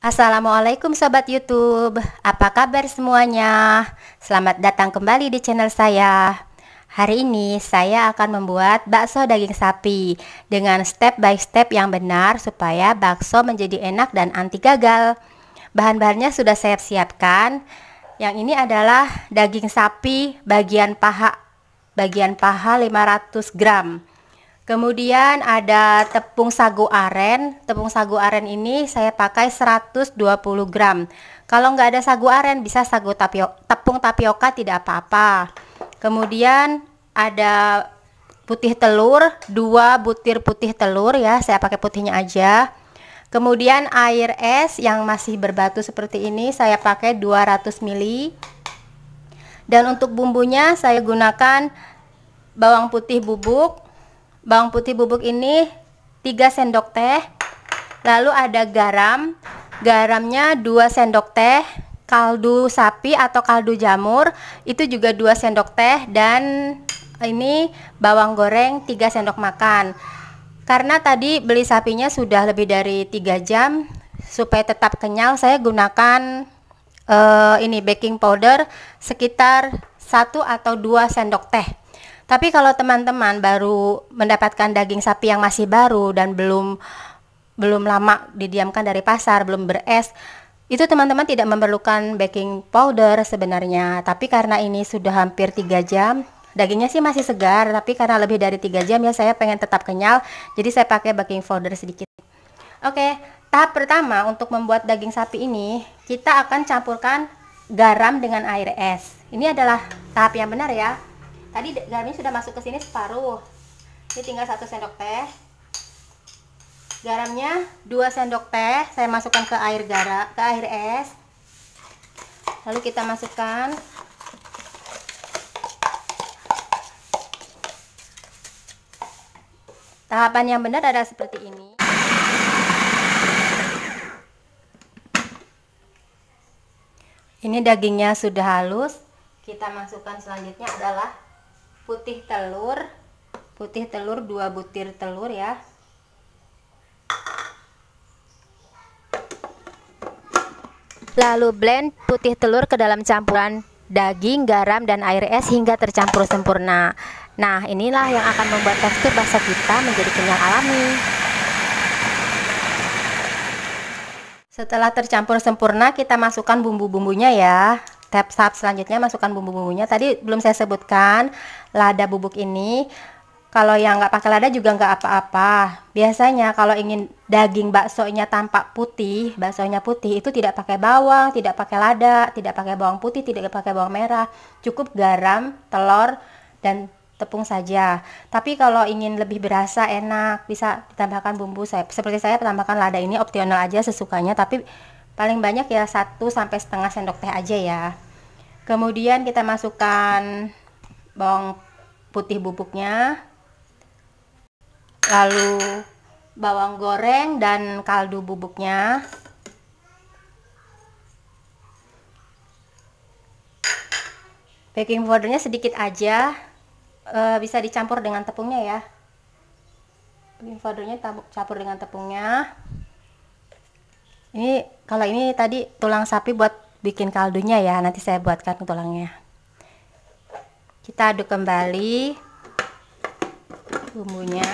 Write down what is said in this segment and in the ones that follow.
Assalamualaikum Sobat YouTube, apa kabar semuanya? Selamat datang kembali di channel saya. Hari ini saya akan membuat bakso daging sapi dengan step by step yang benar supaya bakso menjadi enak dan anti gagal. Bahan-bahannya sudah saya siapkan. Yang ini adalah daging sapi bagian paha 500 gram. Kemudian ada tepung sagu aren. Tepung sagu aren ini saya pakai 120 gram. Kalau nggak ada sagu aren bisa tepung tapioka tidak apa-apa. Kemudian ada putih telur, 2 butir putih telur ya, saya pakai putihnya aja. Kemudian air es yang masih berbatu seperti ini saya pakai 200 ml. Dan untuk bumbunya saya gunakan bawang putih bubuk. Bawang putih bubuk ini 3 sendok teh. Lalu ada garam. Garamnya 2 sendok teh. Kaldu sapi atau kaldu jamur itu juga 2 sendok teh. Dan ini bawang goreng 3 sendok makan. Karena tadi beli sapinya sudah lebih dari 3 jam, supaya tetap kenyal saya gunakan ini baking powder sekitar 1 atau 2 sendok teh. Tapi kalau teman-teman baru mendapatkan daging sapi yang masih baru dan belum lama didiamkan dari pasar, belum beres, itu teman-teman tidak memerlukan baking powder sebenarnya. Tapi karena ini sudah hampir 3 jam, dagingnya sih masih segar, tapi karena lebih dari 3 jam ya saya pengen tetap kenyal, jadi saya pakai baking powder sedikit. Oke, tahap pertama untuk membuat daging sapi ini, kita akan campurkan garam dengan air es. Ini adalah tahap yang benar ya. Tadi garamnya sudah masuk ke sini separuh. Ini tinggal 1 sendok teh. Garamnya 2 sendok teh saya masukkan ke air es. Lalu kita masukkan tahapan yang benar adalah seperti ini. Ini dagingnya sudah halus. Kita masukkan selanjutnya adalah putih telur 2 butir telur ya. Lalu blend putih telur ke dalam campuran daging, garam, dan air es hingga tercampur sempurna. Nah, inilah yang akan membuat tekstur bakso kita menjadi kenyal alami. Setelah tercampur sempurna, kita masukkan bumbu-bumbunya ya. Tahap selanjutnya masukkan bumbu-bumbunya. Tadi belum saya sebutkan lada bubuk ini. Kalau yang nggak pakai lada juga nggak apa-apa. Biasanya kalau ingin daging baksonya tampak putih, baksonya putih, itu tidak pakai bawang, tidak pakai lada, tidak pakai bawang putih, tidak pakai bawang merah. Cukup garam, telur, dan tepung saja. Tapi kalau ingin lebih berasa enak, bisa ditambahkan bumbu. Seperti saya tambahkan lada, ini opsional aja sesukanya, tapi paling banyak ya 1 sampai setengah sendok teh aja ya. Kemudian kita masukkan bawang putih bubuknya, lalu bawang goreng dan kaldu bubuknya. Baking powdernya sedikit aja, bisa dicampur dengan tepungnya ya. Baking powdernya campur dengan tepungnya. Ini kalau ini tadi tulang sapi buat bikin kaldunya ya, nanti saya buatkan tulangnya. Kita aduk kembali bumbunya.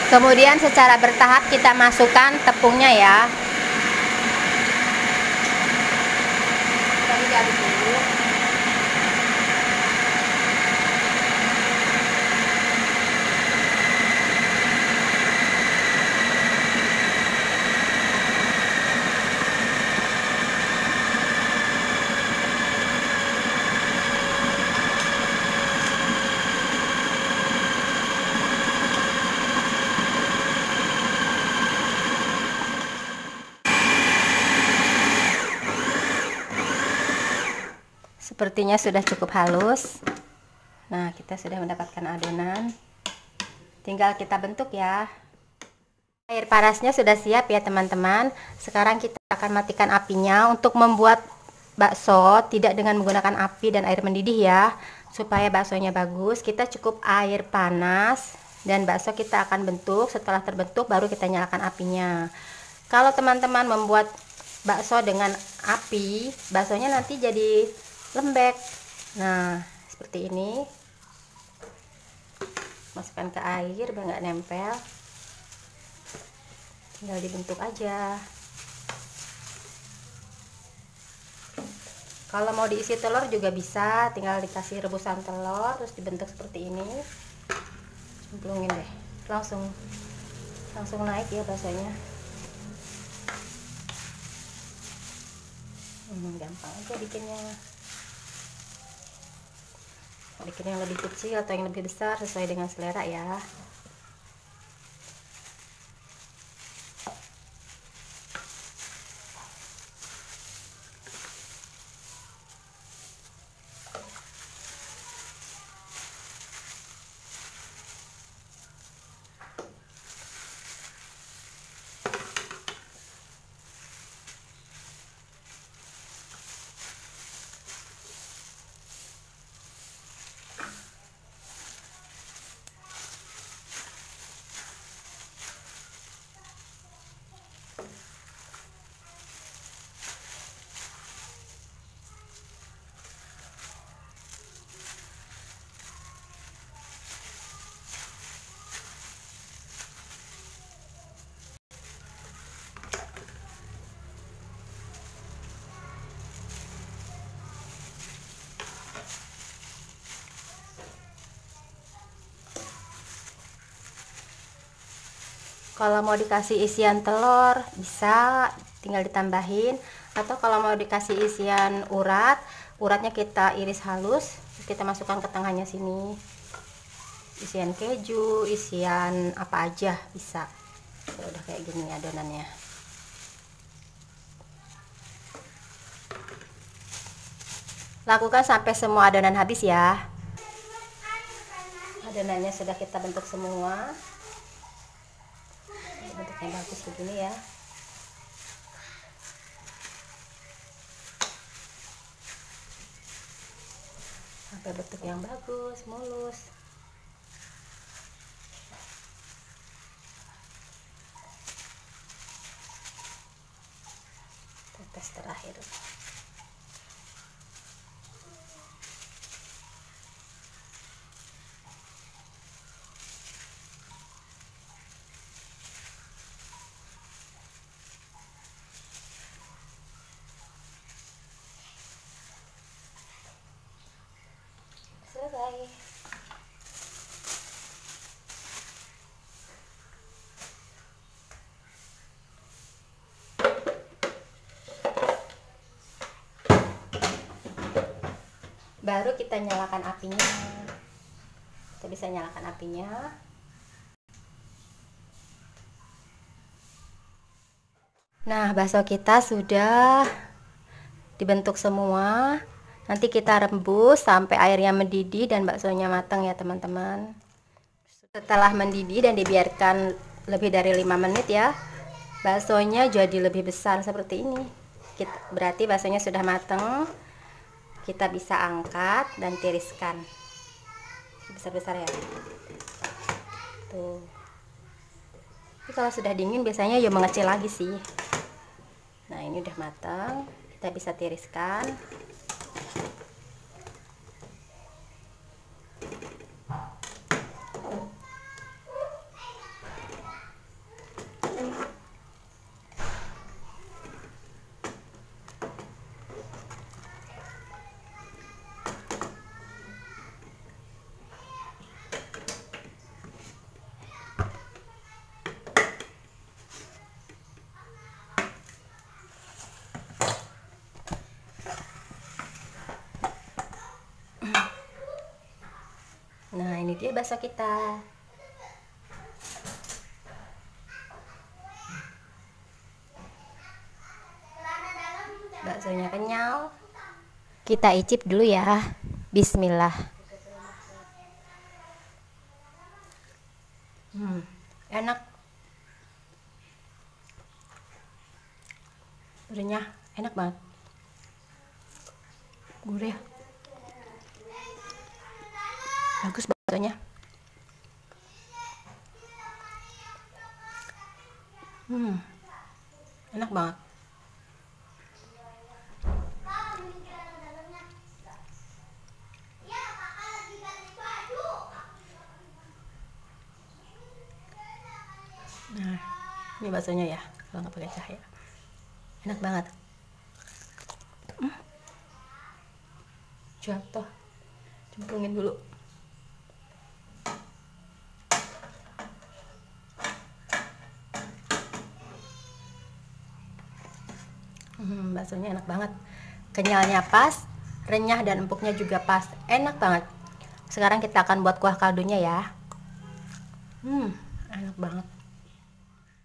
Kemudian secara bertahap kita masukkan tepungnya ya. Tadi diaduk dulu. Sepertinya sudah cukup halus. Nah, kita sudah mendapatkan adonan. Tinggal kita bentuk ya. Air panasnya sudah siap ya teman-teman. Sekarang kita akan matikan apinya untuk membuat bakso tidak dengan menggunakan api dan air mendidih ya. Supaya baksonya bagus, kita cukup air panas dan bakso kita akan bentuk. Setelah terbentuk baru kita nyalakan apinya. Kalau teman-teman membuat bakso dengan api, baksonya nanti jadi lembek. Nah, seperti ini. Masukkan ke air biar nggak nempel. Tinggal dibentuk aja. Kalau mau diisi telur juga bisa, tinggal dikasih rebusan telur terus dibentuk seperti ini. Cemplungin deh, langsung naik ya baksonya. Gampang aja bikinnya. Bikin yang lebih kecil atau yang lebih besar sesuai dengan selera ya. Kalau mau dikasih isian telur bisa tinggal ditambahin, atau kalau mau dikasih isian uratnya kita iris halus, kita masukkan ke tengahnya sini. Isian keju, isian apa aja bisa. Ya udah kayak gini adonannya. Lakukan sampai semua adonan habis ya. Adonannya sudah kita bentuk semua. Bentuknya bagus begini ya. Sampai bentuk yang bagus, mulus. Tetes terakhir. Selesai. Baru kita nyalakan apinya. Kita bisa nyalakan apinya. Nah, bakso kita sudah dibentuk semua. Nanti kita rebus sampai airnya mendidih dan baksonya matang ya teman-teman. Setelah mendidih dan dibiarkan lebih dari 5 menit ya, baksonya jadi lebih besar seperti ini. Berarti baksonya sudah matang. Kita bisa angkat dan tiriskan. Besar-besar ya. Tuh. Tapi kalau sudah dingin biasanya ya mengecil lagi sih. Nah, ini udah matang. Kita bisa tiriskan. Nah, ini dia bakso kita. Baksonya kenyal. Kita icip dulu ya. Bismillah. Enak, renyah, enak banget, gurih, bagus baksonya. Enak banget. Nah, ini baksonya ya, kalau nggak pakai cahaya. Enak banget. Jatuh. Cemplungin dulu. Baksonya enak banget. Kenyalnya pas, renyah dan empuknya juga pas. Enak banget. Sekarang kita akan buat kuah kaldunya ya. Enak banget.